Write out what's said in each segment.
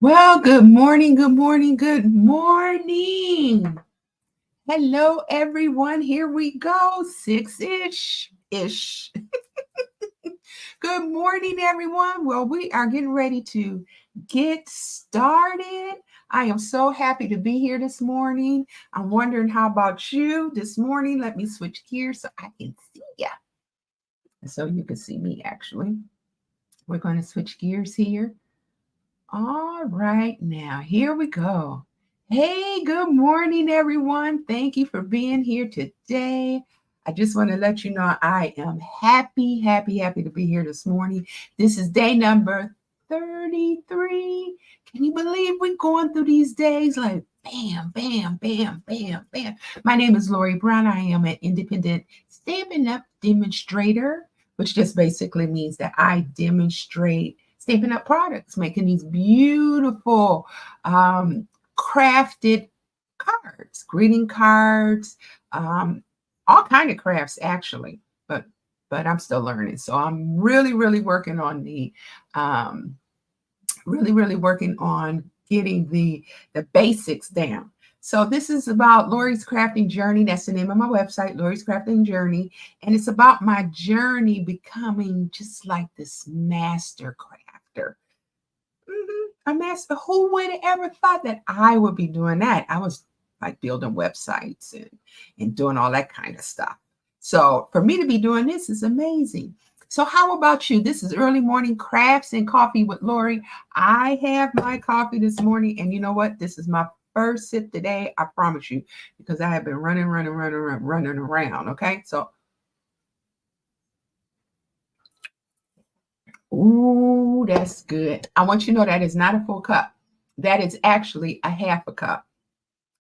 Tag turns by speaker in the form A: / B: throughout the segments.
A: Well, good morning, good morning, good morning. Hello, everyone. Here we go. Six-ish. Good morning, everyone. Well, we are getting ready to get started. I am so happy to be here this morning. I'm wondering how about you this morning? Let me switch gears so I can see you. So you can see me actually. We're going to switch gears here. All right, now here we go. Hey, good morning, everyone. Thank you for being here today. I just want to let you know I am happy to be here this morning. This is day number 33. Can you believe we're going through these days like bam, bam, bam, bam, bam? My name is Lori Brown. I am an independent Stampin' Up demonstrator, which just basically means that I demonstrate Stampin' Up products, making these beautiful crafted cards, greeting cards, um, all kind of crafts actually. But I'm still learning, so I'm really working on the um, really working on getting the basics down. So this is about Lori's Crafting Journey. That's the name of my website, Lori's Crafting Journey. And it's about my journey becoming just like this master crafter. A master. Who would have ever thought that I would be doing that? I was like building websites and doing all that kind of stuff. So for me to be doing this is amazing. So how about you? This is early morning crafts and coffee with Lori. I have my coffee this morning, and you know what? This is my first sip today. I promise you, because I have been running around. Okay, so ooh, that's good. I want you to know that is not a full cup. That is actually a half a cup.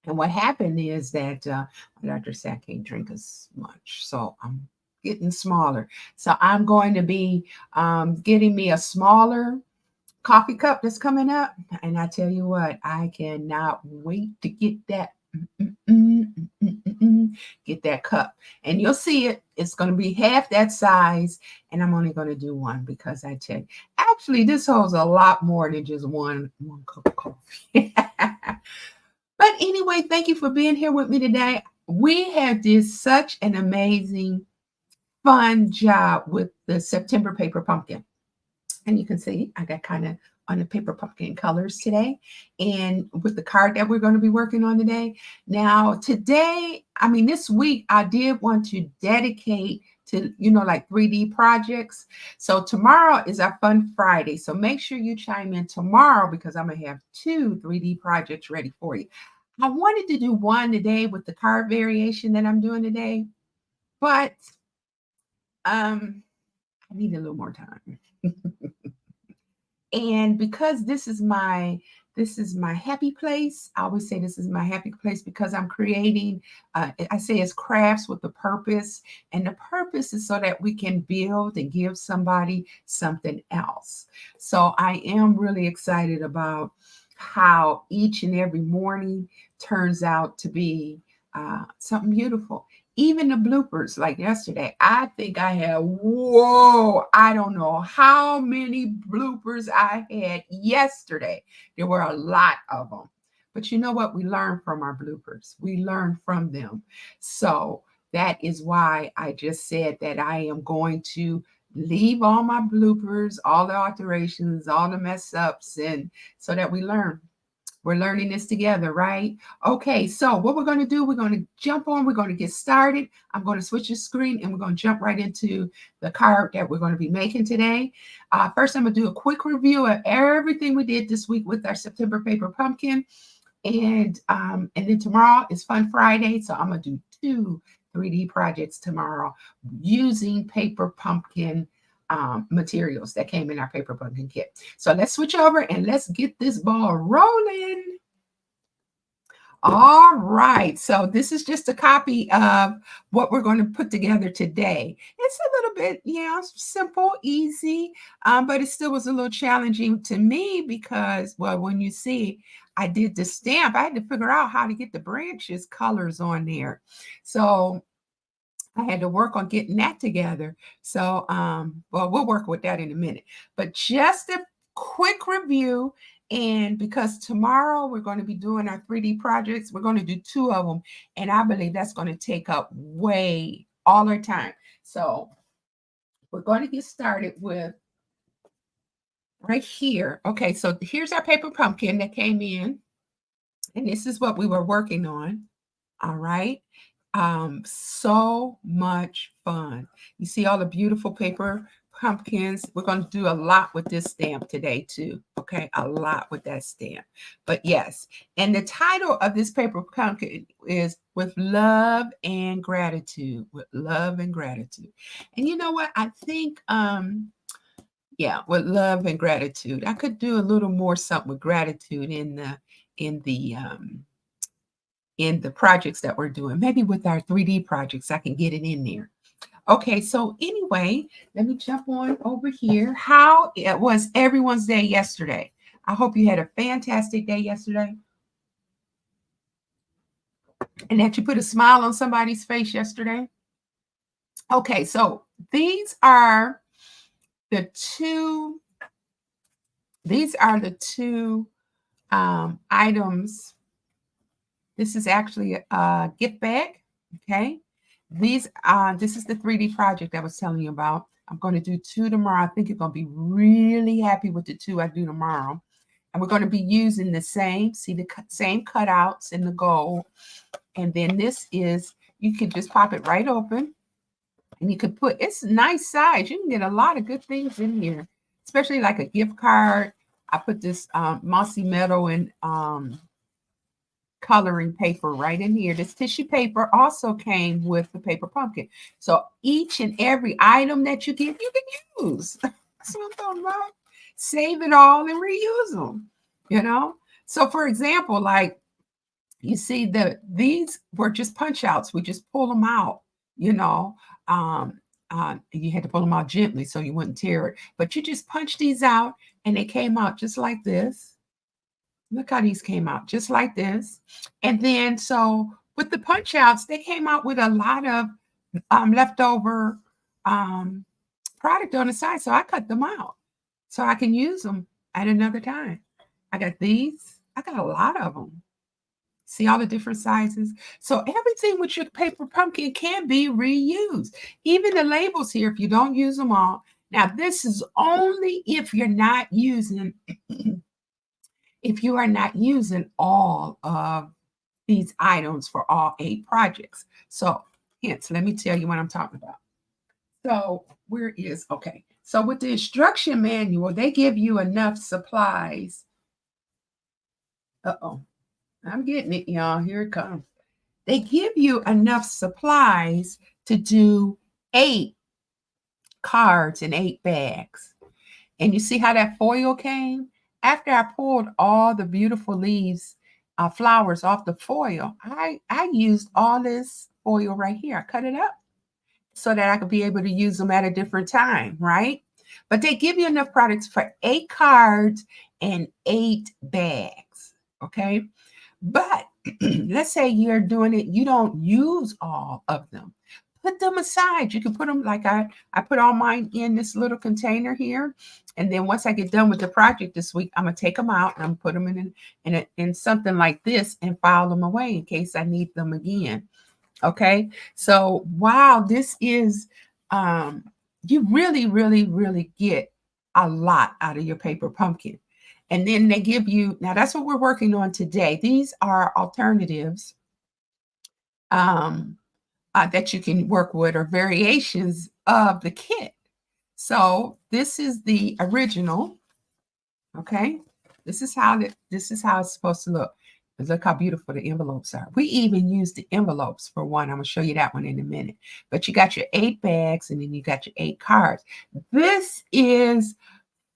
A: And what happened is that my doctor said I can't drink as much. So I'm getting smaller. So I'm going to be getting me a smaller coffee cup that's coming up. And I tell you what, I cannot wait to get that. Get that cup. And you'll see it. It's going to be half that size. And I'm only going to do one because I tell you, actually, this holds a lot more than just one cup of coffee. But anyway, thank you for being here with me today. We have did such an amazing, fun job with the September paper pumpkin. And you can see I got kind of on the paper pumpkin colors today and with the card that we're going to be working on today. Now, today, I mean, this week, I did want to dedicate to, like 3D projects. So tomorrow is our Fun Friday. So make sure you chime in tomorrow because I'm going to have two 3D projects ready for you. I wanted to do one today with the card variation that I'm doing today, but I need a little more time. And because this is my happy place. I always say this is my happy place because I'm creating, I say it's crafts with a purpose. And the purpose is so that we can build and give somebody something else. So I am really excited about how each and every morning turns out to be something beautiful. Even the bloopers, like yesterday, I think I had, whoa, I don't know how many bloopers I had yesterday. There were a lot of them. But you know what? We learn from our bloopers, we learn from them. So that is why I just said that I am going to leave all my bloopers, all the alterations, all the mess ups, and so that we learn. We're learning this together, right? Okay, so what we're going to do, we're going to jump on, we're going to get started. I'm going to switch the screen and we're going to jump right into the card that we're going to be making today. First, I'm going to do a quick review of everything we did this week with our September paper pumpkin. And then tomorrow is Fun Friday, so I'm going to do two 3D projects tomorrow using paper pumpkin materials that came in our paper pumpkin kit. So let's switch over and let's get this ball rolling. All right, so this is just a copy of what we're going to put together today. It's a little bit, simple, easy, but it still was a little challenging to me because, well, when you see, I did the stamp, I had to figure out how to get the branches colors on there. So I had to work on getting that together. So, well, we'll work with that in a minute. But just a quick review. And because tomorrow we're going to be doing our 3D projects, we're going to do 2 of them. And I believe that's going to take up way all our time. So we're going to get started with right here. Okay, so here's our paper pumpkin that came in. And this is what we were working on. All right. So much fun. You see all the beautiful paper pumpkins. We're going to do a lot with this stamp today too. Okay, a lot with that stamp. But yes, and the title of this paper pumpkin is With Love and Gratitude. With love and gratitude. And you know what? I think yeah, with love and gratitude. I could do a little more something with gratitude in the in the projects that we're doing. Maybe with our 3D projects, I can get it in there. Okay, so anyway, let me jump on over here. How it was everyone's day yesterday. I hope you had a fantastic day yesterday and that you put a smile on somebody's face yesterday. Okay, so these are the two items. This is actually a gift bag. Okay. This is the 3D project I was telling you about. I'm going to do 2 tomorrow. I think you're going to be really happy with the 2 I do tomorrow. And we're going to be using the same, see the same cutouts in the gold. And then this is, you can just pop it right open. And you could put, it's a nice size. You can get a lot of good things in here, especially like a gift card. I put this Mossy Meadow and coloring paper right in here. This tissue paper also came with the paper pumpkin. So each and every item that you get, you can use. That's what I'm talking about. Save it all and reuse them, you know? So for example, like you see these were just punch outs. We just pull them out, you know. You had to pull them out gently so you wouldn't tear it. But you just punch these out and they came out just like this. Look how these came out, just like this. And then, so with the punch outs, they came out with a lot of leftover product on the side. So I cut them out so I can use them at another time. I got these. I got a lot of them. See all the different sizes? So everything with your paper pumpkin can be reused. Even the labels here, if you don't use them all. Now, this is only if you're not using if you are not using all of these items for all 8 projects. So hence, let me tell you what I'm talking about. So where is, okay. So with the instruction manual, they give you enough supplies. Uh-oh, I'm getting it, y'all. Here it comes. They give you enough supplies to do 8 cards and 8 bags. And you see how that foil came? After I pulled all the beautiful leaves, flowers off the foil, I used all this foil right here. I cut it up so that I could be able to use them at a different time, right? But they give you enough products for 8 cards and 8 bags, okay? But let's say you're doing it, you don't use all of them. Put them aside. You can put them like I put all mine in this little container here. And then once I get done with the project this week, I'm gonna take them out and I'm put them in something like this and file them away in case I need them again. Okay. So wow, this is you really, really, really get a lot out of your paper pumpkin. And then they give you, now that's what we're working on today. These are alternatives that you can work with or variations of the kit. So this is the original. Okay. This is how it's supposed to look. But look how beautiful the envelopes are. We even use the envelopes for one. I'm going to show you that one in a minute. But you got your 8 bags and then you got your 8 cards. This is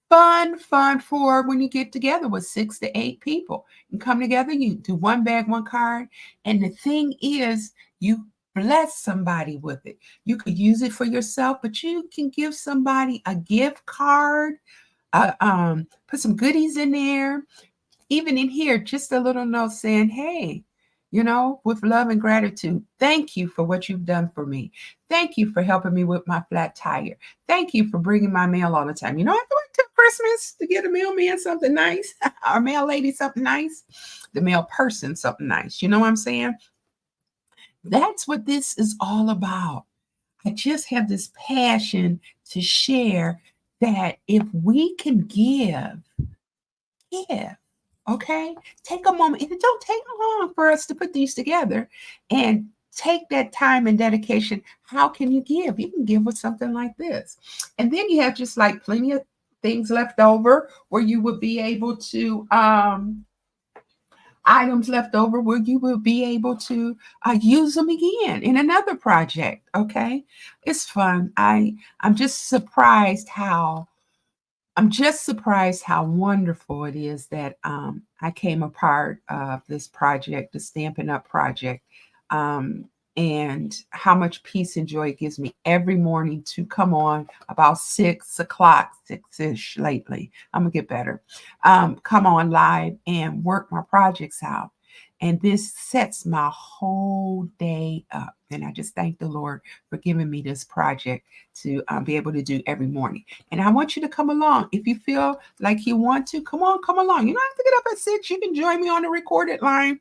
A: fun for when you get together with 6 to 8 people. You come together, you do 1 bag, 1 card. And the thing is, you bless somebody with it. You could use it for yourself, but you can give somebody a gift card, put some goodies in there. Even in here, just a little note saying, hey, with love and gratitude. Thank you for what you've done for me. Thank you for helping me with my flat tire. Thank you for bringing my mail all the time. I have to wait till Christmas to get a mailman something nice, or mail lady something nice, the mail person something nice. You know what I'm saying? That's what this is all about. I just have this passion to share that if we can give, okay? Take a moment. It don't take long for us to put these together and take that time and dedication. How can you give? You can give with something like this. And then you have just like plenty of things left over where you would be able to items left over where you will be able to use them again in another project. Okay, it's fun. I'm just surprised how wonderful it is that I came a part of this project, the Stampin' Up project, um, and how much peace and joy it gives me every morning to come on about 6 o'clock, 6-ish lately. I'm gonna get better. Come on live and work my projects out. And this sets my whole day up. And I just thank the Lord for giving me this project to be able to do every morning. And I want you to come along. If you feel like you want to, come on, come along. You don't have to get up at 6. You can join me on the recorded line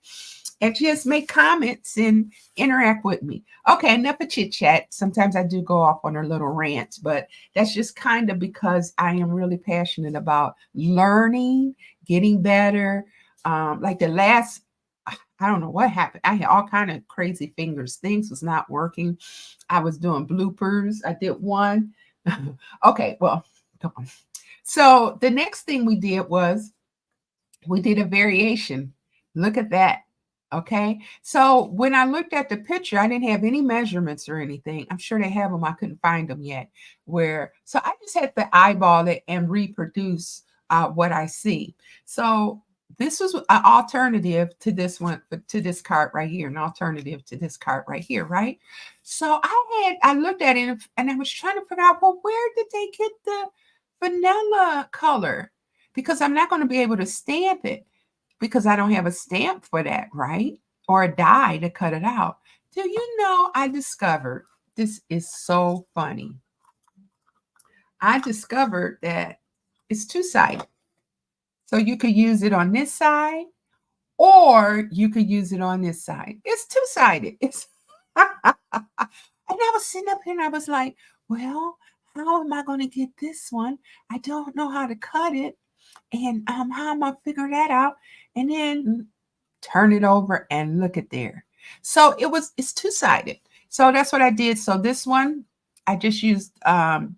A: and just make comments and interact with me. Okay, enough of chit chat. Sometimes I do go off on a little rant, but that's just kind of because I am really passionate about learning, getting better. Like the last, I don't know what happened. I had all kind of crazy fingers. Things was not working. I was doing bloopers. I did one. Okay, well, come on. So the next thing we did was we did a variation. Look at that. Okay. So when I looked at the picture, I didn't have any measurements or anything. I'm sure they have them. I couldn't find them yet. So I just had to eyeball it and reproduce what I see. So this was an alternative to this one, to this card right here, an alternative to this card right here, right? So I looked at it and I was trying to figure out, well, where did they get the vanilla color? Because I'm not going to be able to stamp it because I don't have a stamp for that, right? Or a die to cut it out. Do you know I discovered this is so funny? I discovered that it's two-sided. So you could use it on this side or you could use it on this side. It's two-sided. It's and I was sitting up here and I was like, well, how am I going to get this one? I don't know how to cut it. And how am I figure that out? And then turn it over and look at there. So it's two-sided. So that's what I did. So this one, I just used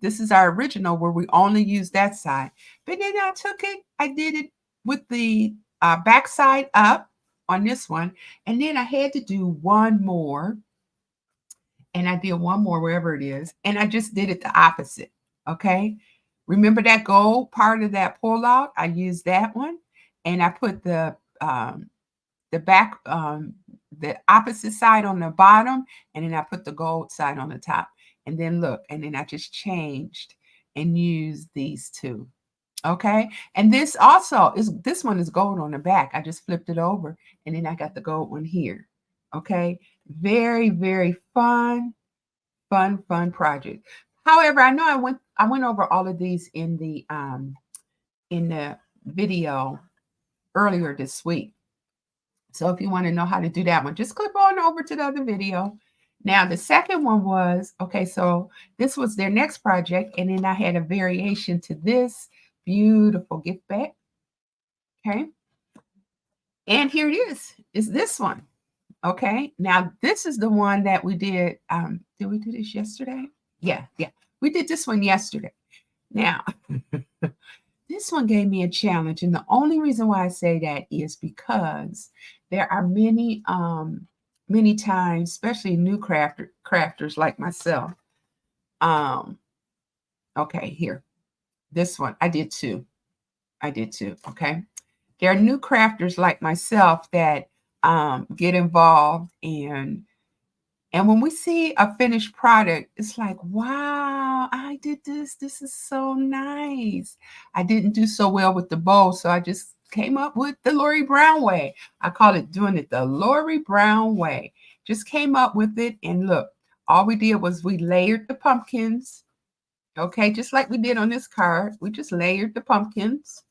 A: this is our original where we only use that side. But then I did it with the back side up on this one. And then I had to do one more. And I did one more wherever it is. And I just did it the opposite. Okay. Remember that gold part of that pull out? I used that one. And I put the back, the opposite side on the bottom, and then I put the gold side on the top. And then look, and then I just changed and used these two. Okay. And this one is gold on the back. I just flipped it over and then I got the gold one here. Okay. Very, very fun project. However, I know I went over all of these in the video earlier this week. So if you want to know how to do that one, just click on over to the other video. Now, the second one was, okay, so this was their next project, and then I had a variation to this beautiful gift bag. Okay. And here it is this one. Okay. Now, this is the one that we did. Did we do this yesterday? Yeah. We did this one yesterday. Now, this one gave me a challenge, and the only reason why I say that is because there are many times, especially new crafters like myself. Okay, here, this one I did two. Okay, there are new crafters like myself that get involved and when we see a finished product, it's like, wow, I did this. This is so nice. I didn't do so well with the bow, so I just came up with the Lori Brown way. I call it doing it the Lori Brown way. Just came up with it. And look, all we did was we layered the pumpkins. Okay, just like we did on this card. We just layered the pumpkins.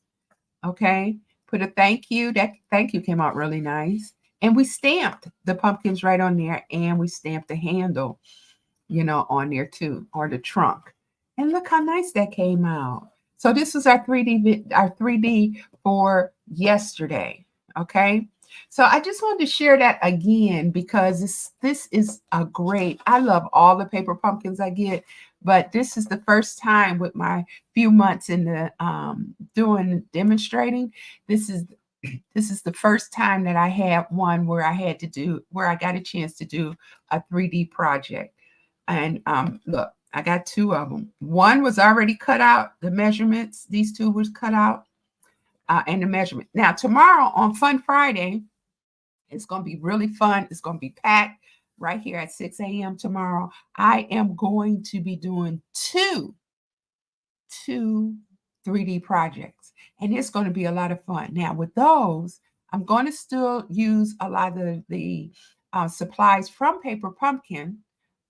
A: Okay, put a thank you. That thank you came out really nice. And we stamped the pumpkins right on there. And we stamped the handle, on there too, or the trunk. And look how nice that came out. So this was our 3D for yesterday. Okay. So I just wanted to share that again because this is a great. I love all the paper pumpkins I get, but this is the first time with my few months in the doing demonstrating. This is this is the first time that I had one where I got a chance to do a 3D project. And look, I got two of them. One was already cut out, the measurements. These two was cut out, and the measurement. Now, tomorrow on Fun Friday, it's going to be really fun. It's going to be packed right here at 6 a.m. tomorrow. I am going to be doing two 3D projects, and it's going to be a lot of fun. Now, with those, I'm going to still use a lot of the supplies from Paper Pumpkin,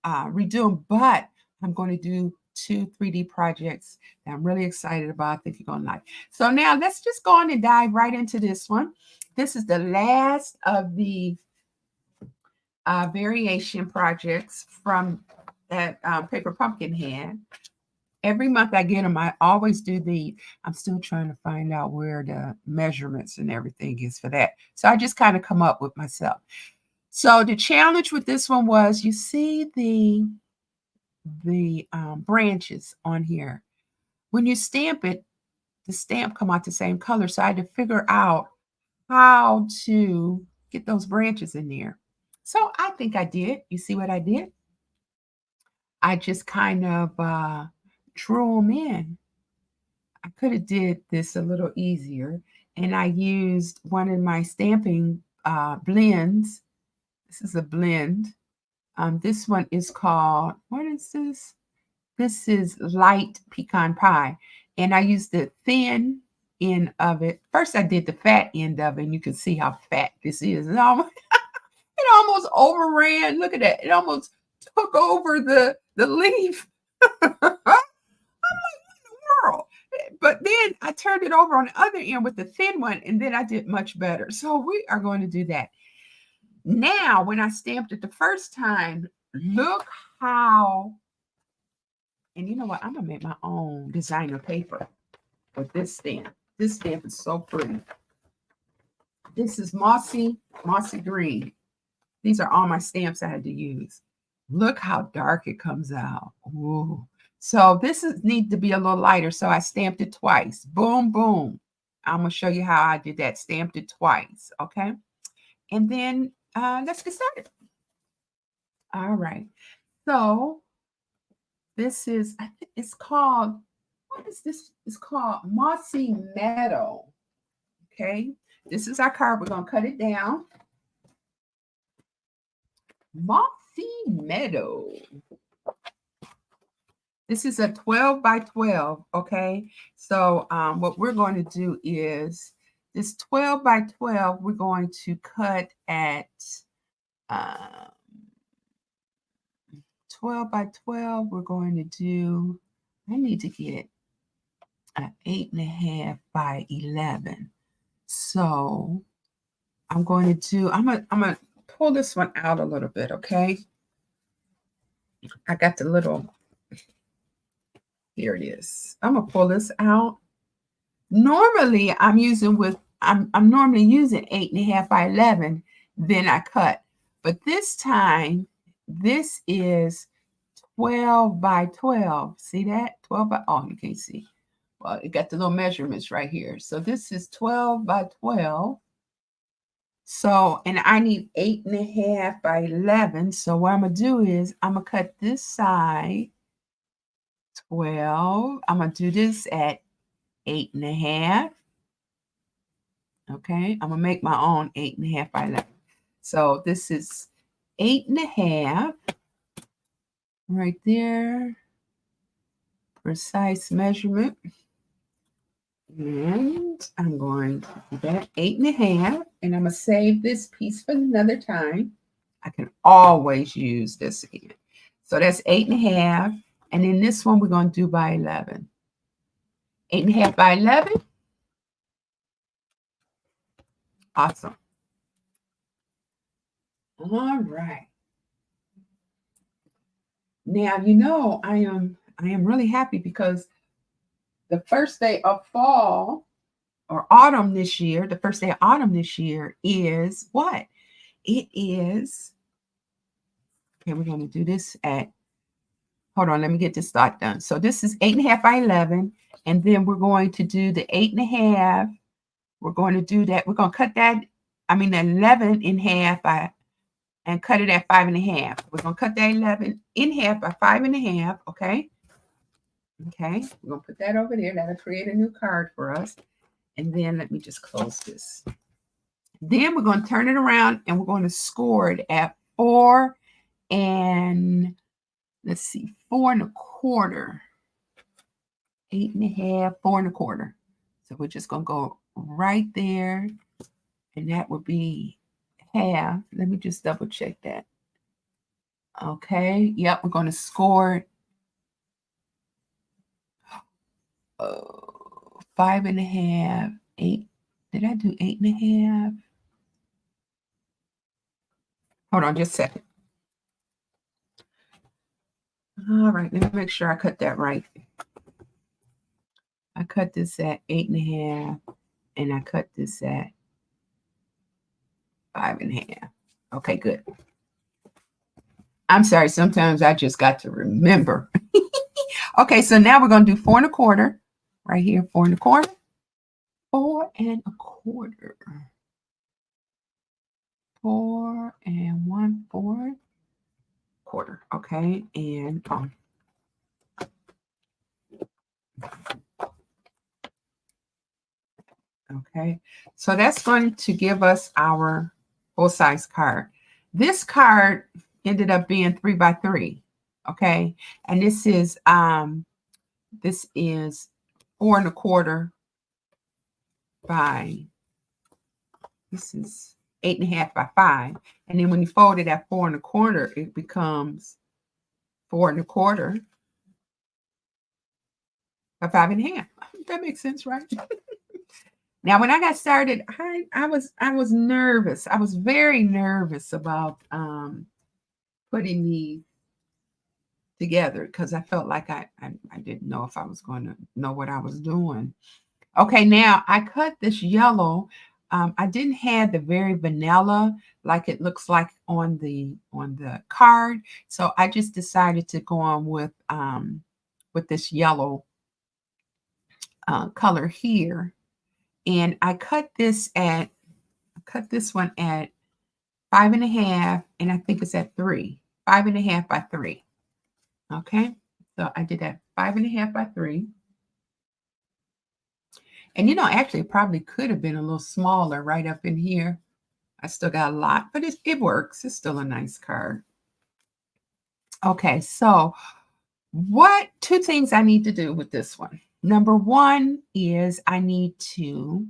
A: redo them, but I'm going to do two 3D projects that I'm really excited about. I think you're going to like. So now let's just go on and dive right into this one. This is the last of the variation projects from that Paper Pumpkin had. Every month I get them. I always do I'm still trying to find out where the measurements and everything is for that. So I just kind of come up with myself. So the challenge with this one was, you see the branches on here. When you stamp it, the stamp come out the same color. So I had to figure out how to get those branches in there. So I think I did. You see what I did? I just kind of drew them in. I could have did this a little easier. And I used one of my stamping blends. This is a blend. This one is called, what is this? This is light pecan pie. And I used the thin end of it. First, I did the fat end of it, and you can see how fat this is. It almost overran. Look at that. It almost took over the leaf. I'm like, what in the world? But then I turned it over on the other end with the thin one, and then I did much better. So we are going to do that. Now, when I stamped it the first time, look how, and you know what? I'm going to make my own designer paper with this stamp. This stamp is so pretty. This is Mossy Green. These are all my stamps I had to use. Look how dark it comes out. Ooh. So this needs to be a little lighter. So I stamped it twice. Boom, boom. I'm going to show you how I did that. Stamped it twice. Okay. And then let's get started. All right. So this is, I think it's called, what is this? It's called Mossy Meadow. Okay. This is our card. We're going to cut it down. Mossy Meadow. This is a 12 by 12, okay? So what we're going to do is this 12 by 12, we're going to cut at 12 by 12, we're going to do, I need to get an 8.5 by 11. So I'm going to do, I'm gonna pull this one out a little bit, okay? I got the little, here it is. I'm gonna pull this out. Normally I'm normally using 8.5 by 11, then I cut. But this time, this is 12 by 12. See that? 12 by, oh, you can't see. Well, it got the little measurements right here. So this is 12 by 12. So, and I need 8.5 by 11. So what I'm gonna do is I'm gonna cut this side 12. I'm gonna do this at 8.5. Okay, I'm gonna make my own 8.5 by 11. So this is 8.5 right there. Precise measurement. And I'm going to do that 8.5. And I'm going to save this piece for another time. I can always use this again. So that's 8.5. And then this one we're going to do by 11. 8.5 by 11. Awesome. All right. Now I am really happy because the first day of fall or autumn this year, the first day of autumn this year is what? It is, okay, we're going to do this at, hold on, let me get this thought done. So this is 8.5 by 11. And then we're going to do the 8.5. We're going to do that. We're going to cut that, 11 in half and cut it at 5.5. We're going to cut that 11 in half by 5.5. Okay. Okay. We're going to put that over there. That'll create a new card for us. And then let me just close this. Then we're going to turn it around and we're going to score it at 4 and let's see, 4.25. 8.5, 4.25. So we're just going to go right there. And that would be half. Let me just double check that. Okay. Yep. We're going to score 5.5, 8. Did I do 8.5? Hold on just a second. All right. Let me make sure I cut that right. I cut this at 8.5 and I cut this at 5.5. Okay, good. I'm sorry. Sometimes I just got to remember. Okay, so now we're going to do 4.25 right here. 4.25. 4.25. 4 and 1/4 quarter. Okay, and okay, so that's going to give us our full-size card. This card ended up being 3 by 3. Okay, and this is 4.25 by, this is 8.5 by 5. And then when you fold it at 4.25, it becomes 4.25 by 5.5. That makes sense, right? Now, when I got started, I was nervous. I was very nervous about putting these together because I felt like I didn't know if I was going to know what I was doing. Okay, now I cut this yellow. I didn't have the very vanilla like it looks like on the card, so I just decided to go on with this yellow color here, and I cut this one at 5.5, and I think it's at 3, 5.5 by 3. Okay, so I did that 5.5 by 3. And actually, it probably could have been a little smaller right up in here. I still got a lot, but it works. It's still a nice card. Okay, so two things I need to do with this one. Number one is I need to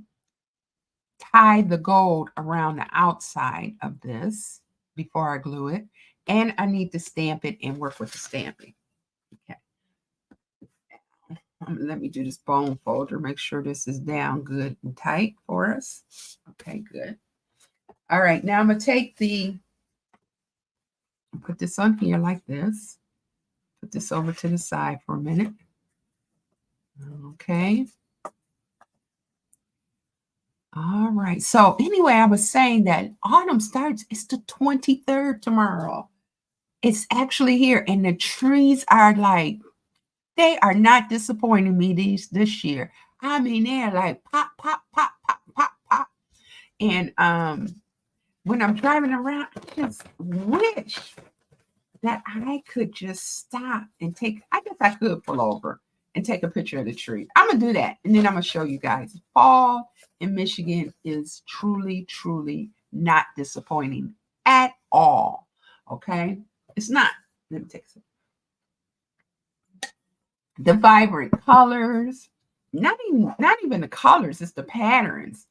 A: tie the gold around the outside of this before I glue it. And I need to stamp it and work with the stamping. Okay. Let me do this bone folder. Make sure this is down good and tight for us. Okay, good. All right, now I'm going to take put this on here like this. Put this over to the side for a minute. Okay. All right. So anyway, I was saying that autumn starts, it's the 23rd tomorrow. It's actually here, and the trees are like, they are not disappointing me this year. I mean, they're like pop, pop, pop, pop, pop, pop. And when I'm driving around, I just wish that I could just stop and I guess I could pull over and take a picture of the tree. I'm going to do that. And then I'm going to show you guys. Fall in Michigan is truly, truly not disappointing at all. Okay. It's not. Let me take some. The vibrant colors, not even the colors, it's the patterns.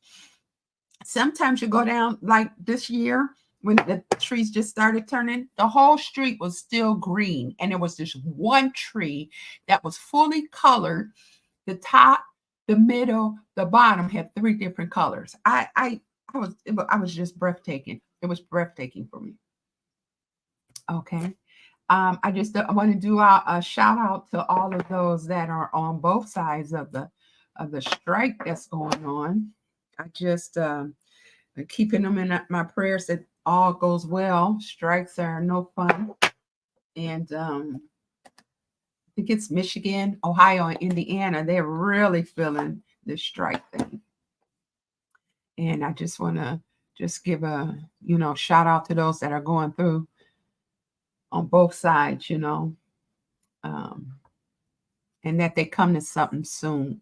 A: Sometimes you go down like this year when the trees just started turning, the whole street was still green. And there was this one tree that was fully colored. The top, the middle, the bottom had three different colors. I was just breathtaking. It was breathtaking for me. Okay. I want to do a shout out to all of those that are on both sides of the strike that's going on. I just keeping them in my prayers that all goes well. Strikes are no fun, and I think it's Michigan, Ohio, and Indiana. They're really feeling the strike thing, and I just want to just give a shout out to those that are going through on both sides. Um, and that they come to something soon.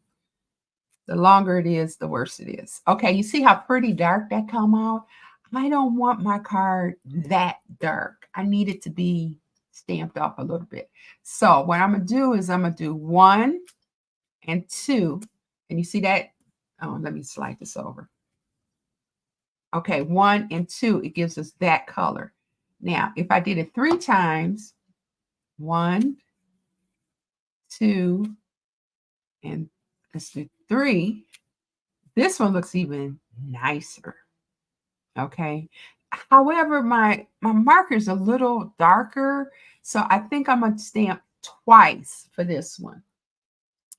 A: The longer it is, the worse it is. Okay, you see how pretty dark that come out? I don't want my card that dark. I need it to be stamped off a little bit. So what I'm gonna do is I'm gonna do 1 and 2. And you see that? Oh, let me slide this over. Okay, 1 and 2, it gives us that color. Now, if I did it 3 times, 1, 2, and let's do 3. This one looks even nicer. Okay. However, my marker's a little darker, so I think I'm gonna stamp twice for this one.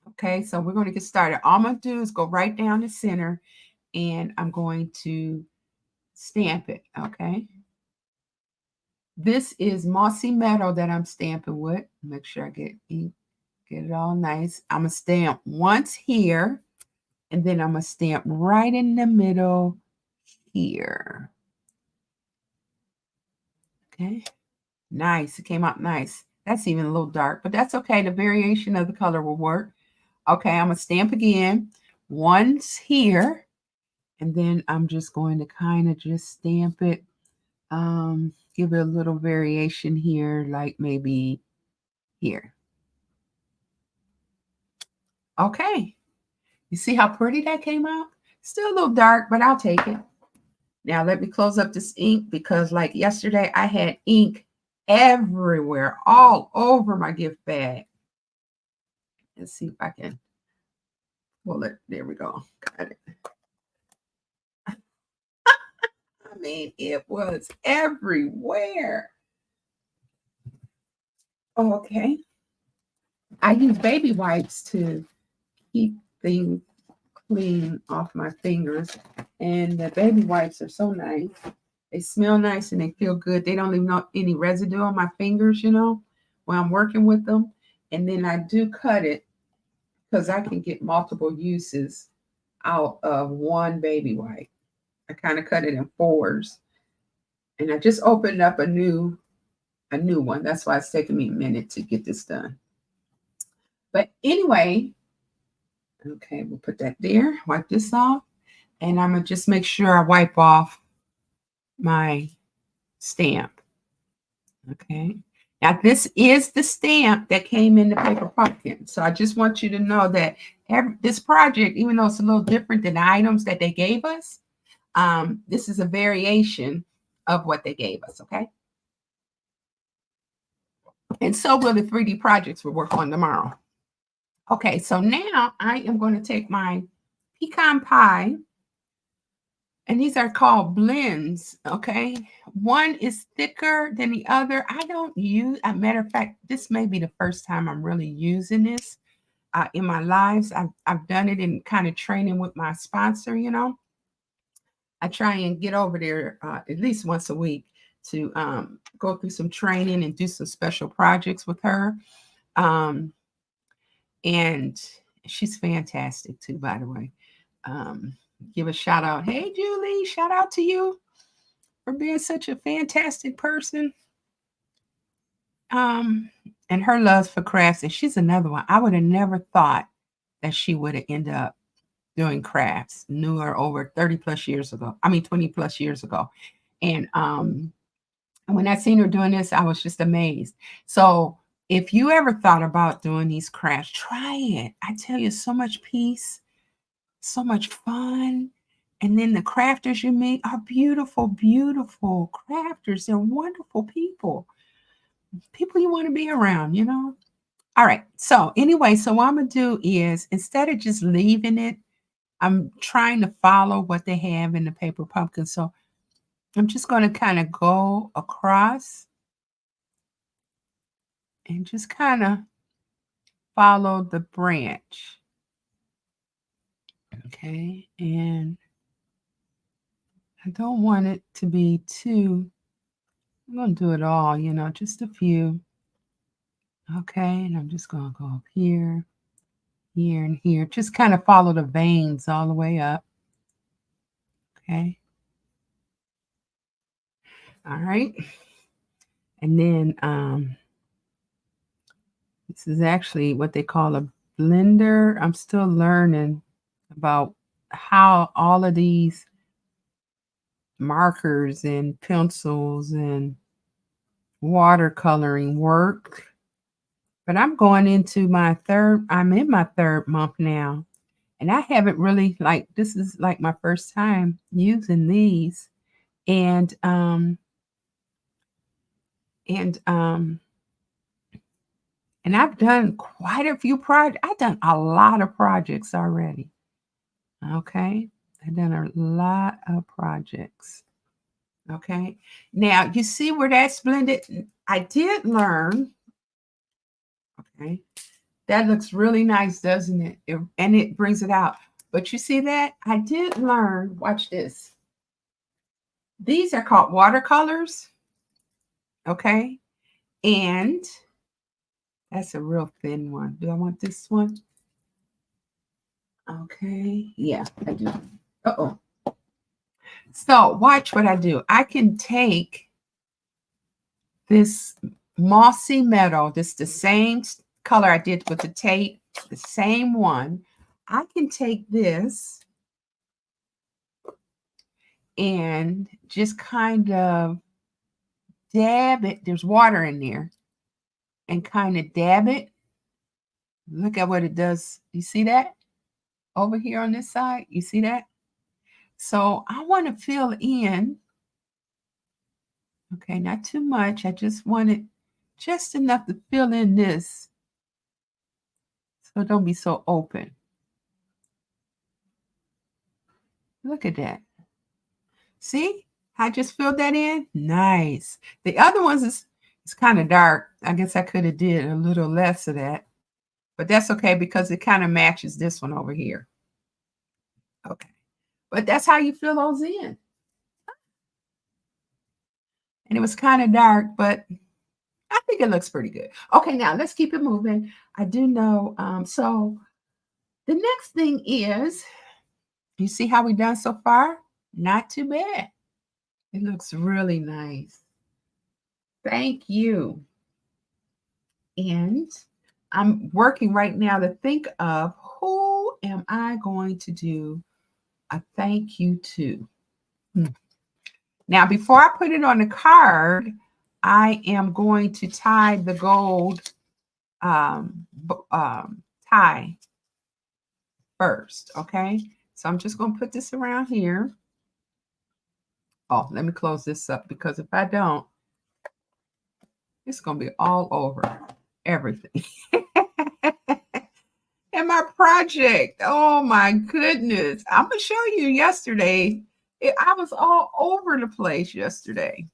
A: Okay, so we're going to get started. All I'm gonna do is go right down the center, and I'm going to stamp it. Okay. This is Mossy Meadow that I'm stamping with. Make sure I get it all nice. I'm gonna stamp once here, and then I'm gonna stamp right in the middle here. Okay, nice. It came out nice. That's even a little dark, but that's okay. The variation of the color will work. Okay, I'm gonna stamp again. Once here, and then I'm just going to kind of just stamp it. Give it a little variation here, like maybe here. Okay, you see how pretty that came out? Still a little dark, but I'll take it. Now let me close up this ink because like yesterday I had ink everywhere, all over my gift bag. Let's see if I can pull it. There we go. Got it. I mean, it was everywhere. Okay. I use baby wipes to keep things clean off my fingers. And the baby wipes are so nice. They smell nice and they feel good. They don't leave any residue on my fingers, when I'm working with them. And then I do cut it because I can get multiple uses out of one baby wipe. I kind of cut it in fours. And I just opened up a new one. That's why it's taking me a minute to get this done. But anyway, okay, we'll put that there. Wipe this off. And I'm going to just make sure I wipe off my stamp. Okay. Now, this is the stamp that came in the paper pumpkin. So I just want you to know that this project, even though it's a little different than the items that they gave us, this is a variation of what they gave us. Okay. And so will the 3D projects we'll work on tomorrow. Okay, so now I am going to take my pecan pie, and these are called blends, okay? One is thicker than the other. I don't use, as a matter of fact, this may be the first time I'm really using this in my lives. I've done it in kind of training with my sponsor, I try and get over there at least once a week to go through some training and do some special projects with her. And she's fantastic too, by the way. Give a shout out. Hey, Julie, shout out to you for being such a fantastic person. And her love for crafts. And she's another one. I would have never thought that she would have ended up doing crafts. Knew her over 30 plus years ago. 20 plus years ago. And when I seen her doing this, I was just amazed. So If you ever thought about doing these crafts, try it. I tell you, so much peace, so much fun. And then the crafters you meet are beautiful, beautiful crafters. They're wonderful people, people you want to be around, you know? All right. So, anyway, so what I'm going to do is instead of just leaving it, I'm trying to follow what they have in the paper pumpkin. So, I'm just going to kind of go across and just kind of follow the branch. Okay. And I don't want it to be too, I'm going to do it all, you know, just a few. Okay. And I'm just going to go up here, here, and here. Just kind of follow the veins all the way up. Okay. All right. And then this is actually what they call a blender. I'm still learning about how all of these markers and pencils and watercoloring work. But I'm in my third month now. And I haven't really this is like my first time using these. And and um and I've done quite a few projects. I've done a lot of projects already. Okay. I've done a lot of projects. Okay. Now you see where that's blended. I did learn. Okay. That looks really nice, doesn't it? And it brings it out. But you see that? I did learn. Watch this. These are called watercolors. Okay. And that's a real thin one. Do I want this one? Okay. Yeah, I do. Uh-oh. So watch what I do. I can take this Mossy Meadow, this the same color I did with the tape, the same one. I can take this and just kind of dab it. There's water in there. And kind of dab it. Look at what it does. You see that? Over here on this side. You see that? So I want to fill in. Okay, not too much. I just want it just enough to fill in this. So don't be so open. Look at that. See? I just filled that in. Nice. The other ones is it's kind of dark. I guess I could have did a little less of that. But that's okay because it kind of matches this one over here. Okay. But that's how you fill those in. And it was kind of dark, but I think it looks pretty good. Okay, now let's keep it moving. I do know. So the next thing is, you see how we done so far? Not too bad. It looks really nice. Thank you. And I'm working right now to think of who am I going to do a thank you to. Now, before I put it on the card, I am going to tie the gold tie first, okay? So I'm just going to put this around here. Oh, let me close this up because if I don't, it's going to be all over everything. And my project, oh my goodness. I'm going to show you yesterday. I was all over the place yesterday.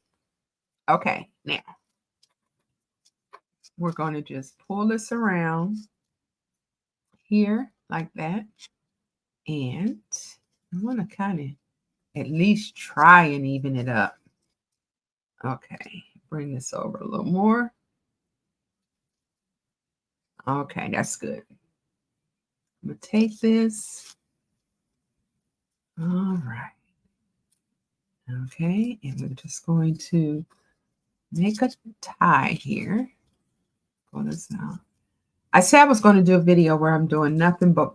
A: Okay, now we're going to just pull this around here like that. And I want to kind of at least try and even it up. Okay, bring this over a little more. Okay, that's good. I'm going to take this. All right. Okay, and we're just going to make a tie here. Pull this out. I said I was going to do a video where I'm doing nothing but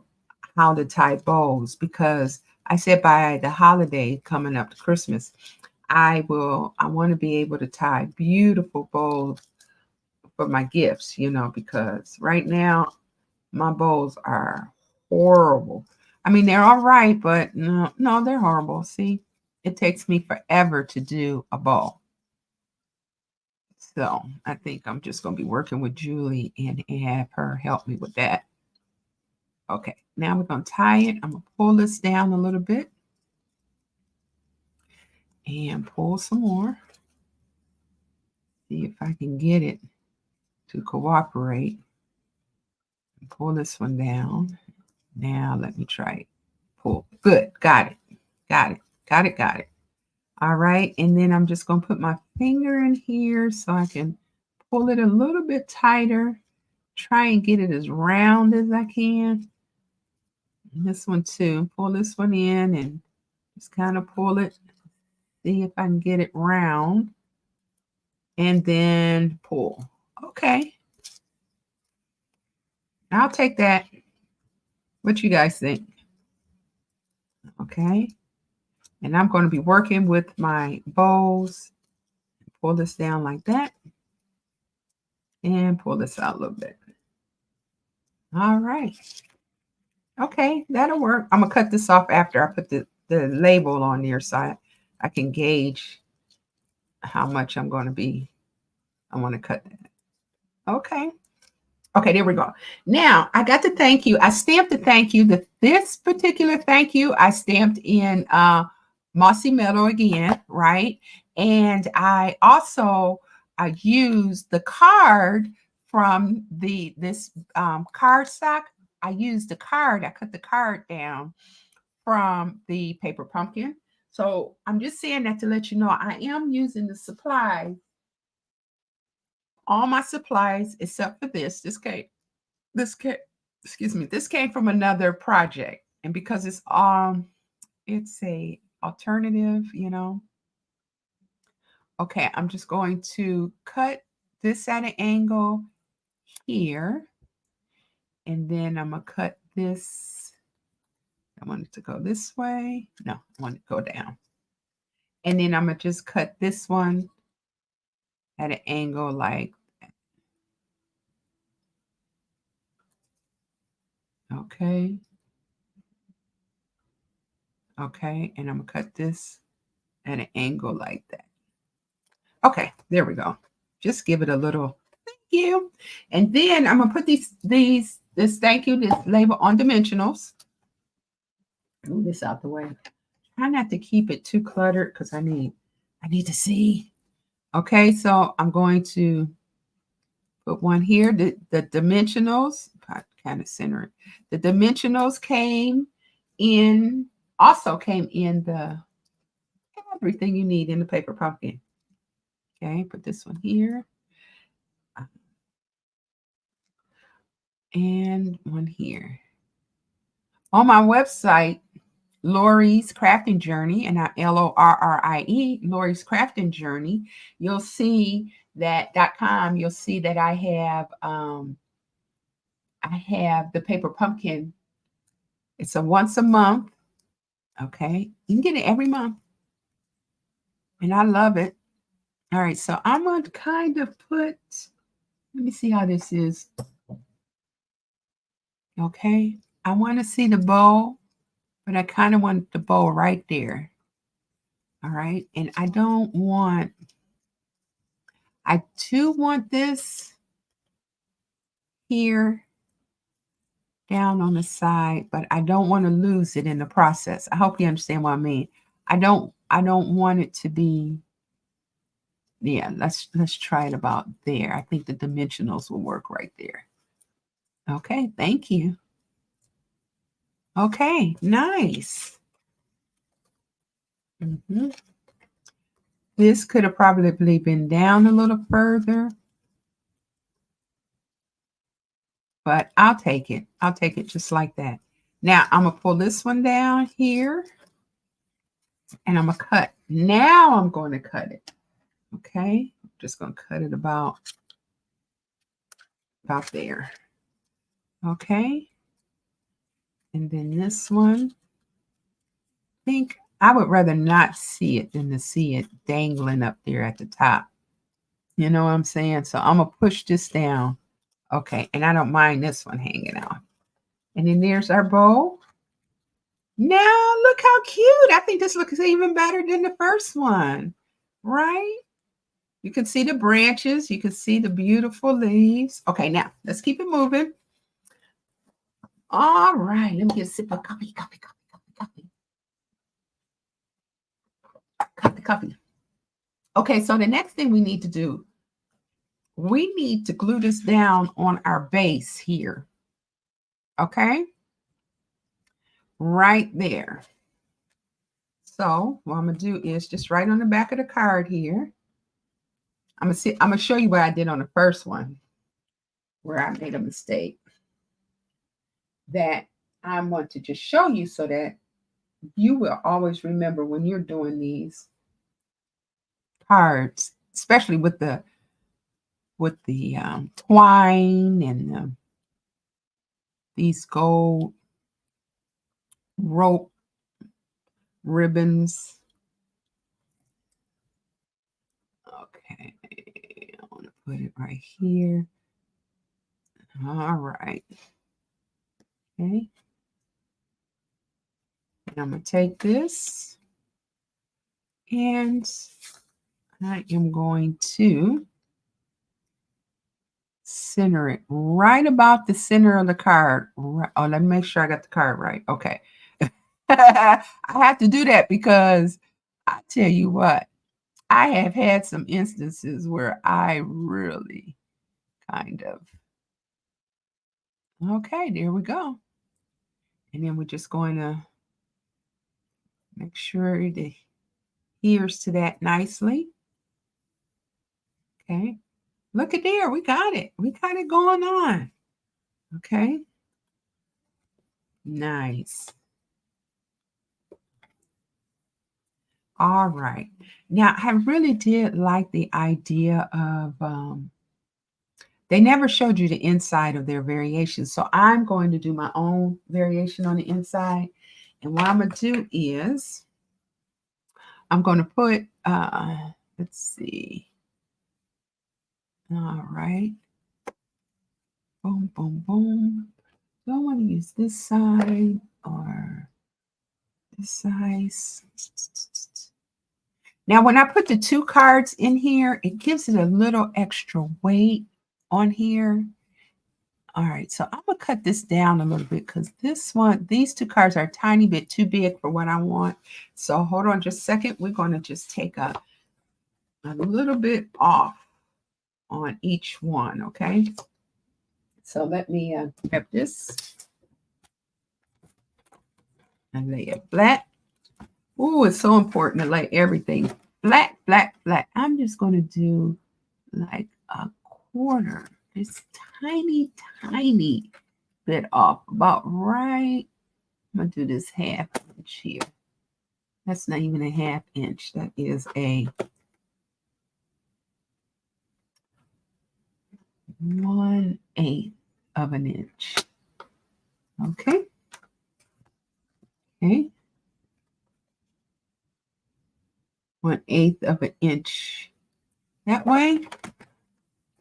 A: how to tie bows because I said by the holiday coming up to Christmas, I want to be able to tie beautiful bows for my gifts, because right now my bows are horrible. I mean, they're all right, but no, they're horrible. See, it takes me forever to do a bow. So I think I'm just going to be working with Julie and have her help me with that. Okay, now we're going to tie it. I'm going to pull this down a little bit and pull some more. See if I can get it to cooperate. Pull this one down. Now let me try it. Pull. Good. Got it. Got it. Got it. Got it. All right. And then I'm just going to put my finger in here so I can pull it a little bit tighter. Try and get it as round as I can. And this one too. Pull this one in and just kind of pull it. See if I can get it round. And then pull. Okay. I'll take that. What you guys think? Okay. And I'm going to be working with my bows. Pull this down like that. And pull this out a little bit. All right. Okay, that'll work. I'm going to cut this off after I put the label on there so I can gauge how much I want to cut that. Okay. Okay, there we go. Now, I got the thank you. I stamped the thank you. This particular thank you, I stamped in Mossy Meadow again, right? And I also used the card from this card stock. I used the card. I cut the card down from the paper pumpkin. So I'm just saying that to let you know I am using the supplies, all my supplies except for this. This came from another project, and because it's a alternative, Okay, I'm just going to cut this at an angle here, and then I'm gonna cut this. I want it to go this way. No, I want it to go down. And then I'm gonna just cut this one at an angle like that. Okay. Okay, and I'm gonna cut this at an angle like that. Okay, there we go. Just give it a little thank you. And then I'm gonna put this thank you, this label on dimensionals. Move this out the way. Try not to keep it too cluttered because I need to see. Okay, so I'm going to put one here. The dimensionals, kind of center it. The dimensionals also came in the everything you need in the paper pumpkin. Okay, put this one here. And one here. On my website, Lori's Crafting Journey, and LORRIE, Lori's Crafting Journey, you'll see that.com, you'll see that I have the paper pumpkin. It's a once a month. Okay. You can get it every month. And I love it. All right. So I'm going to kind of let me see how this is. Okay. I want to see the bow, but I kind of want the bow right there. All right. And I do want this here down on the side, but I don't want to lose it in the process. I hope you understand what I mean. I don't want it to be, yeah, let's try it about there. I think the dimensionals will work right there. Okay, thank you. Okay, nice. This could have probably been down a little further, but I'll take it. I'll take it just like that. Now I'm gonna pull this one down here and I'm gonna cut. Now I'm going to cut it. Okay, I'm just gonna cut it about there. Okay, and then this one, I think I would rather not see it than to see it dangling up there at the top. You know what I'm saying? So I'm going to push this down. Okay. And I don't mind this one hanging out. And then there's our bow. Now look how cute. I think this looks even better than the first one. Right? You can see the branches. You can see the beautiful leaves. Okay, now let's keep it moving. All right. Let me get a sip of coffee. Coffee. Okay, so the next thing we need to do, we need to glue this down on our base here. Okay? Right there. So what I'm gonna do is just right on the back of the card here. I'm gonna show you what I did on the first one where I made a mistake. That I want to just show you so that you will always remember when you're doing these cards, especially with the twine and these gold rope ribbons. Okay, I want to put it right here. All right. Okay. And I'm going to take this and I am going to center it right about the center of the card. Oh, let me make sure I got the card right. Okay. I have to do that because I tell you what, I have had some instances where I really kind of, okay, there we go. And then we're just going to make sure it adheres to that nicely. Okay. Look at there. We got it. We got it going on. Okay. Nice. All right. Now, I really did like the idea of, they never showed you the inside of their variations. So I'm going to do my own variation on the inside. And what I'm going to do is I'm going to put, let's see. All right. Boom, boom, boom. Do I want to use this side or this size? Now, when I put the two cards in here, it gives it a little extra weight on here. All right, so I'm going to cut this down a little bit because these two cards are a tiny bit too big for what I want. So hold on just a second. We're going to just take a little bit off on each one, okay? So let me grab this and lay it flat. Oh, it's so important to lay everything flat, flat, flat. I'm just going to do like a quarter, this tiny, tiny bit off, about right. I'm going to do this half inch here. That's not even a half inch. That is a 1/8 of an inch. Okay. Okay. 1/8 of an inch. That way.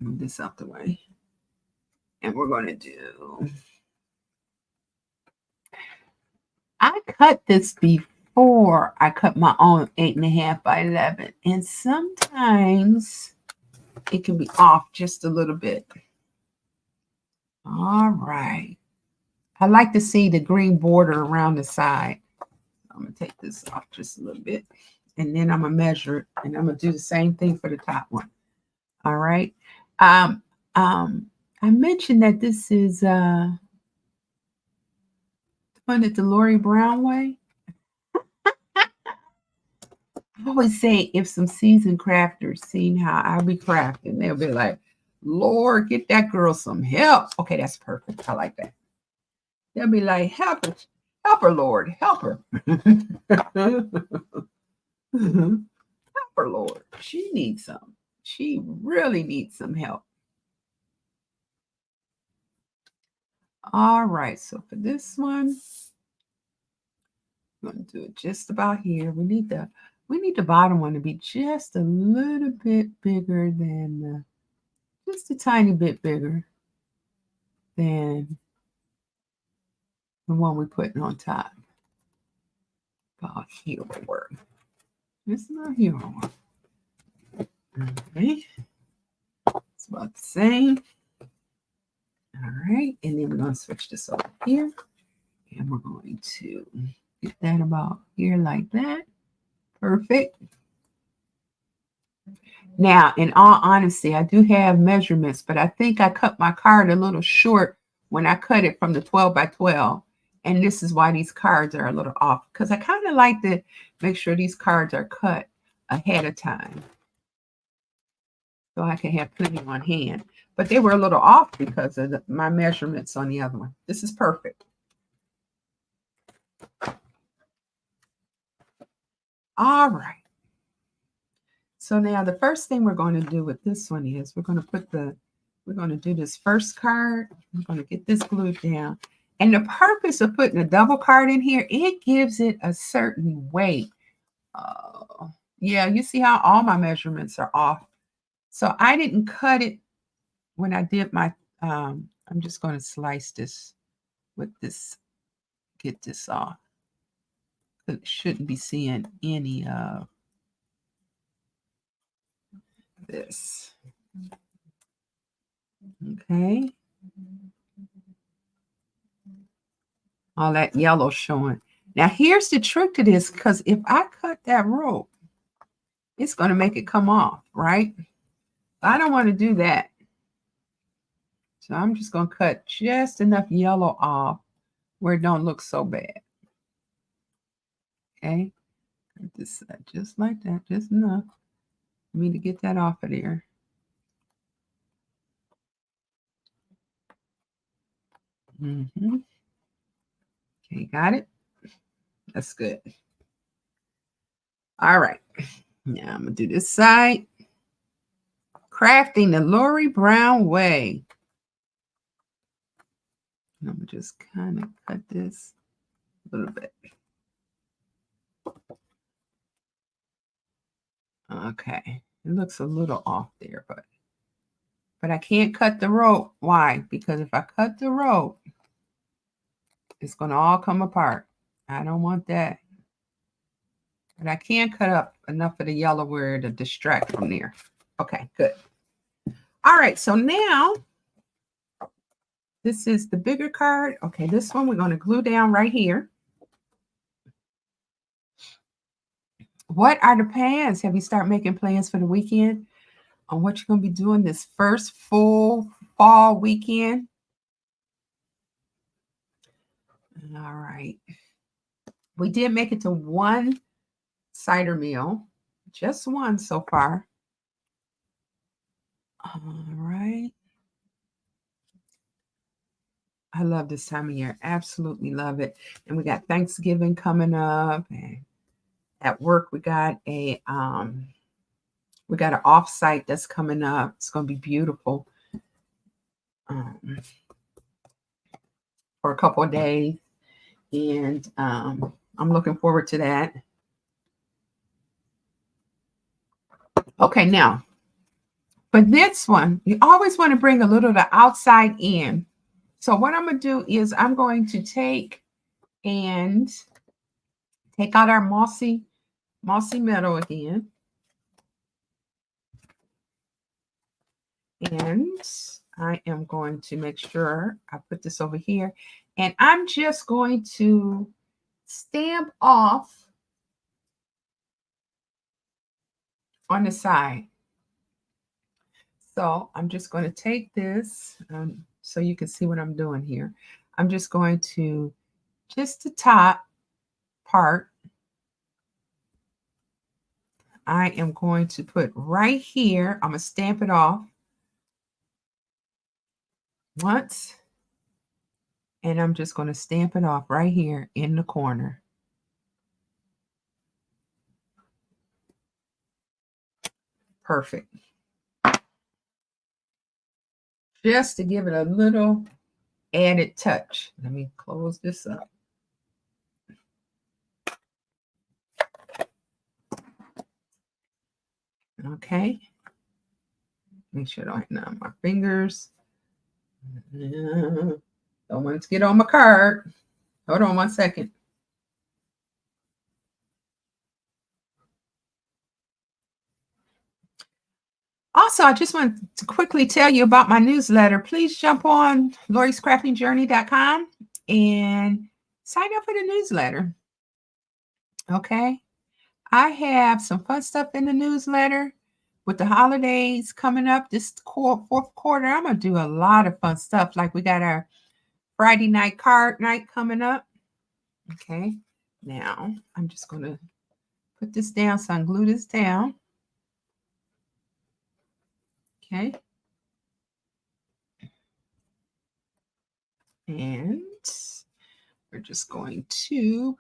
A: Move this out the way. And we're going to do. I cut this before I cut my own 8.5 by 11. And sometimes it can be off just a little bit. All right. I like to see the green border around the side. I'm going to take this off just a little bit. And then I'm going to measure it. And I'm going to do the same thing for the top one. All right. I mentioned that this is done it the Lori Brown way. I always say if some seasoned crafters seen how I be crafting, they'll be like, Lord, get that girl some help. Okay, that's perfect. I like that. They'll be like, help her, Lord, help her. Help her, Lord. She needs some. She really needs some help. All right, so for this one, I'm going to do it just about here. We need the We need the bottom one to be just a little bit bigger than, just a tiny bit bigger than the one we're putting on top. About here will work. This is not here will work. Okay. It's about the same. All right. And then we're going to switch this over here. And we're going to get that about here like that. Perfect. Now, in all honesty, I do have measurements, but I think I cut my card a little short when I cut it from the 12 by 12. And this is why these cards are a little off, because I kind of like to make sure these cards are cut ahead of time so I can have plenty on hand. But they were a little off because of my measurements on the other one. This is perfect. All right. So now the first thing we're going to do with this one is we're going to do this first card. We're going to get this glued down. And the purpose of putting a double card in here, it gives it a certain weight. Yeah, you see how all my measurements are off. So I didn't cut it when I did my, I'm just going to slice this with this, get this off. It shouldn't be seeing any of this. Okay. All that yellow showing. Now here's the trick to this, because if I cut that rope, it's going to make it come off, right? I don't want to do that. So I'm just going to cut just enough yellow off where it don't look so bad. Okay. This just like that, just enough for me to get that off of there. Okay, got it. That's good. All right. Now I'm going to do this side. Crafting the Lori Brown way. I'm going to just kind of cut this a little bit. Okay. It looks a little off there, but I can't cut the rope. Why? Because if I cut the rope, it's going to all come apart. I don't want that. But I can cut up enough of the yellow where to distract from there. Okay, good. All right, so now this is the bigger card. Okay, this one we're going to glue down right here. What are the plans? Have you started making plans for the weekend on what you're going to be doing this first full fall weekend? All right. We did make it to one cider meal, just one so far. All right. I love this time of year. Absolutely love it. And we got Thanksgiving coming up. And at work, we got an offsite that's coming up. It's going to be beautiful for a couple of days. And I'm looking forward to that. Okay, now, for this one, you always want to bring a little of the outside in. So what I'm going to do is I'm going to take out our Mossy Meadow again. And I am going to make sure I put this over here. And I'm just going to stamp off on the side. So I'm just going to take this so you can see what I'm doing here. I'm just going to, just the top part, I am going to put right here. I'm going to stamp it off once. And I'm just going to stamp it off right here in the corner. Perfect. Just to give it a little added touch. Let me close this up. Okay. Make sure I don't numb my fingers. Don't want it to get on my card. Hold on 1 second. Also, I just want to quickly tell you about my newsletter. Please jump on lori'scraftingjourney.com and sign up for the newsletter. Okay. I have some fun stuff in the newsletter with the holidays coming up this fourth quarter. I'm going to do a lot of fun stuff. Like we got our Friday night card night coming up. Okay. Now I'm just going to put this down. So I can glue this down. Okay. And we're just going to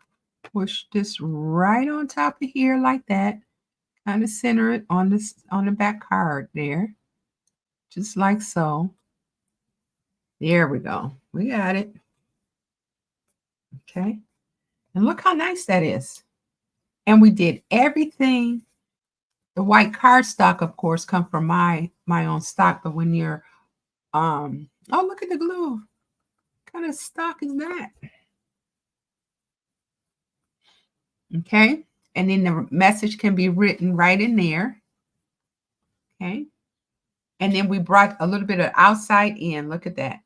A: push this right on top of here like that. Kind of center it on the back card there. Just like so. There we go. We got it. Okay. And look how nice that is. And we did everything. The white cardstock, of course, come from my own stock. But when you're oh, look at the glue. What kind of stock is that? Okay. And then the message can be written right in there. Okay. And then we brought a little bit of outside in. Look at that.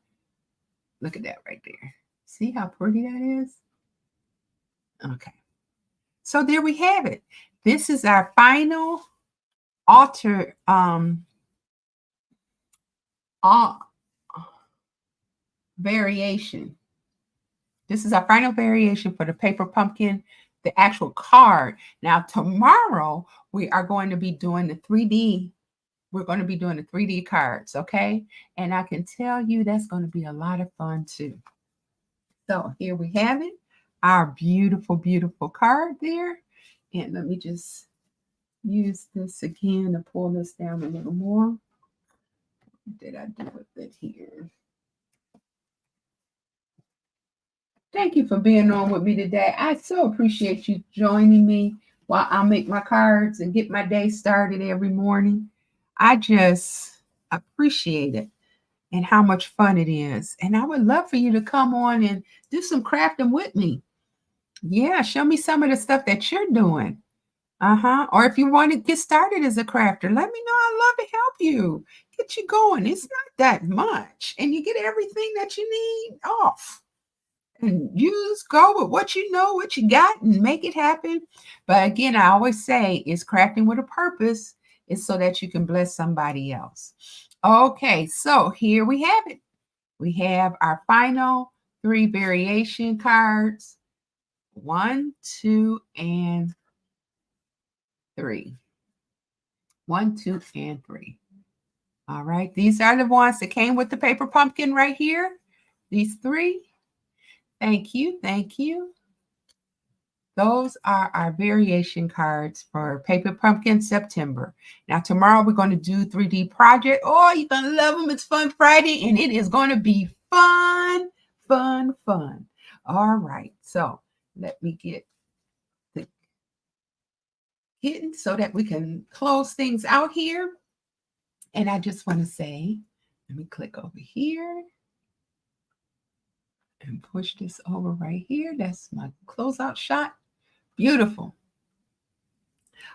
A: Look at that right there. See how pretty that is? Okay. So there we have it. This is our final altar variation. This is our final variation for the paper pumpkin, the actual card. Now tomorrow we are going to be doing the 3D. We're going to be doing the 3D cards, okay? And I can tell you that's going to be a lot of fun too. So here we have it, our beautiful, beautiful card there. And let me just use this again to pull this down a little more. What did I do with it here? Thank you for being on with me today. I so appreciate you joining me while I make my cards and get my day started every morning. I just appreciate it and how much fun it is. And I would love for you to come on and do some crafting with me. Yeah, show me some of the stuff that you're doing. Or if you want to get started as a crafter, let me know. I'd love to help you. Get you going. It's not that much. And you get everything that you need off. And you just go with what you know, what you got, and make it happen. But again, I always say it's crafting with a purpose. It's so that you can bless somebody else. Okay, so here we have it. We have our final 3 variation cards. 1, 2, and 3. 1, 2, and 3. All right. These are the ones that came with the paper pumpkin right here. These 3. Thank you. Thank you. Those are our variation cards for Paper Pumpkin September. Now, tomorrow we're going to do 3D project. Oh, you're going to love them. It's Fun Friday, and it is going to be fun, fun, fun. All right. So let me get the kitten so that we can close things out here. And I just want to say, let me click over here and push this over right here. That's my closeout shot. Beautiful.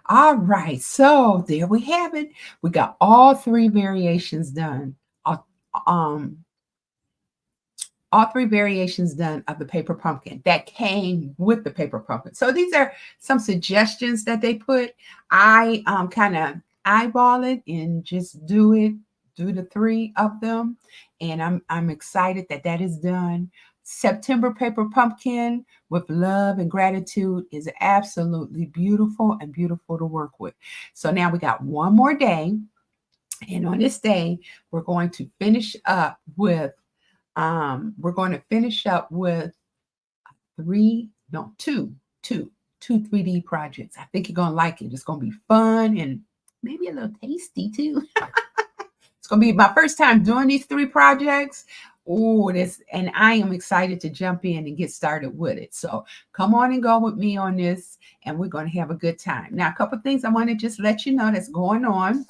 A: All right, so there we have it. We got all 3 variations done. Um, all 3 variations done of the paper pumpkin that came with the paper pumpkin. So these are some suggestions that they put. I kind of eyeball it and just do the 3 of them, and I'm excited that that is done. September paper pumpkin with love and gratitude is absolutely beautiful and beautiful to work with. So now we got one more day, and on this day we're going to finish up with 2 3D projects. I think you're gonna like it. It's gonna be fun and maybe a little tasty too. It's gonna be my first time doing these 3 projects. Oh, this, and I am excited to jump in and get started with it. So come on and go with me on this, and we're going to have a good time. Now, a couple of things I want to just let you know that's going on.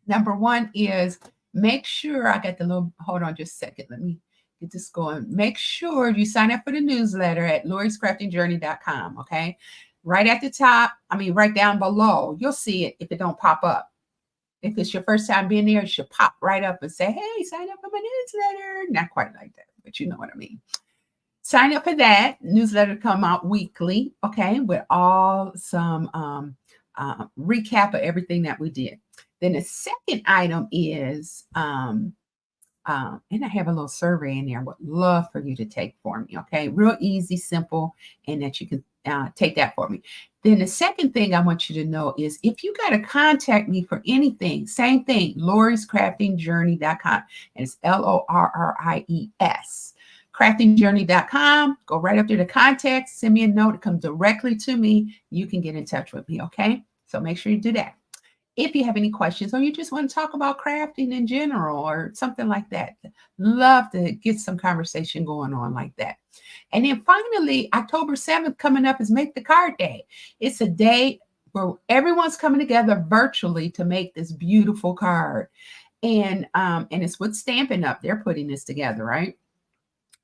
A: Number one is make sure I got the little, hold on just a second. Let me get this going. Make sure you sign up for the newsletter at lori'scraftingjourney.com. Okay. Right at the top, I mean, right down below, you'll see it if it don't pop up. If it's your first time being there, it should pop right up and say, hey, sign up for my newsletter. Not quite like that, but you know what I mean. Sign up for that. Newsletter come out weekly, okay, with all some recap of everything that we did. Then the second item is, and I have a little survey in there. I would love for you to take for me, okay? Real easy, simple, and that you can take that for me. Then the second thing I want you to know is if you got to contact me for anything, same thing, lori'scraftingjourney.com. And it's LORRIES. Craftingjourney.com. Go right up there to contact, send me a note, come directly to me. You can get in touch with me, okay? So make sure you do that. If you have any questions or you just want to talk about crafting in general or something like that, love to get some conversation going on like that. And then finally, October 7th coming up is Make the Card Day. It's a day where everyone's coming together virtually to make this beautiful card. And it's with Stampin' Up. They're putting this together, right?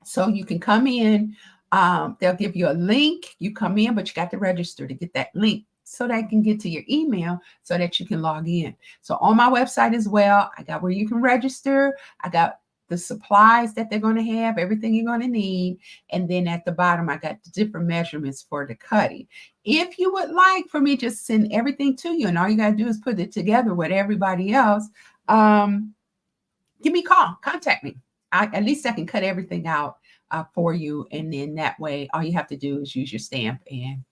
A: So you can come in. They'll give you a link. You come in, but you got to register to get that link so that I can get to your email so that you can log in. So on my website as well, I got where you can register. I got the supplies that they're going to have, everything you're going to need. And then at the bottom, I got the different measurements for the cutting. If you would like for me to just send everything to you and all you got to do is put it together with everybody else, give me a call, contact me. At least I can cut everything out for you. And then that way, all you have to do is use your stamp and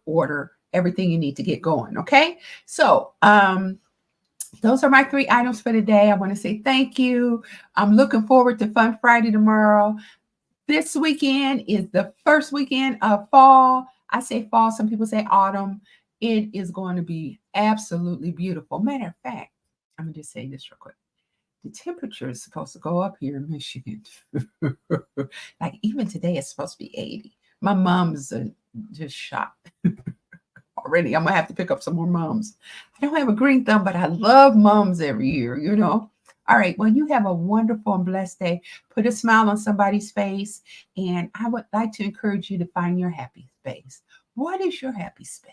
A: order everything you need to get going. Okay. So those are my 3 items for today. I want to say thank you. I'm looking forward to Fun Friday tomorrow. This weekend is the first weekend of fall. I say fall. Some people say autumn. It is going to be absolutely beautiful. Matter of fact, I'm going to just say this real quick. The temperature is supposed to go up here in Michigan. Like even today, it's supposed to be 80. My mom's just shocked already. I'm going to have to pick up some more mums. I don't have a green thumb, but I love mums every year, you know. All right. Well, you have a wonderful and blessed day. Put a smile on somebody's face. And I would like to encourage you to find your happy space. What is your happy space?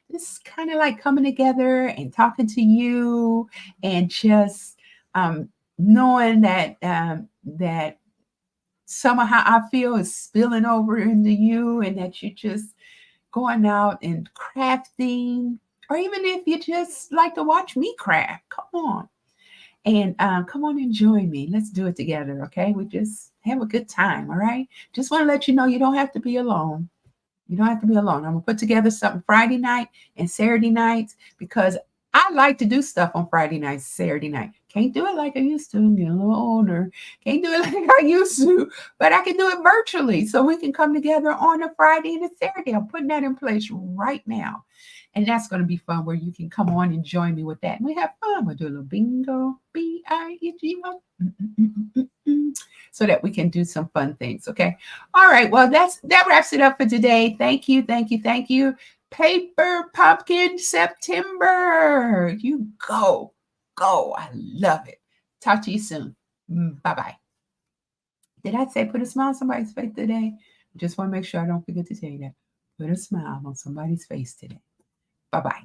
A: This is kind of like coming together and talking to you and just knowing that that some of how I feel is spilling over into you, and that you just going out and crafting, or even if you just like to watch me craft, come on and come on and join me. Let's do it together, okay? We just have a good time, all right? Just want to let you know you don't have to be alone. You don't have to be alone. I'm gonna put together something Friday night and Saturday nights because I like to do stuff on Friday nights, Saturday night. Can't do it like I used to. I'm getting a little older. Can't do it like I used to, but I can do it virtually. So we can come together on a Friday and a Saturday. I'm putting that in place right now. And that's going to be fun where you can come on and join me with that. And we have fun. We'll do a little bingo, B-I-N-G-O, so that we can do some fun things. Okay. All right. Well, that wraps it up for today. Thank you. Thank you. Thank you. Paper Pumpkin September. You go. Go. I love it. Talk to you soon. Bye-bye. Did I say put a smile on somebody's face today? Just want to make sure I don't forget to tell you that. Put a smile on somebody's face today. Bye-bye.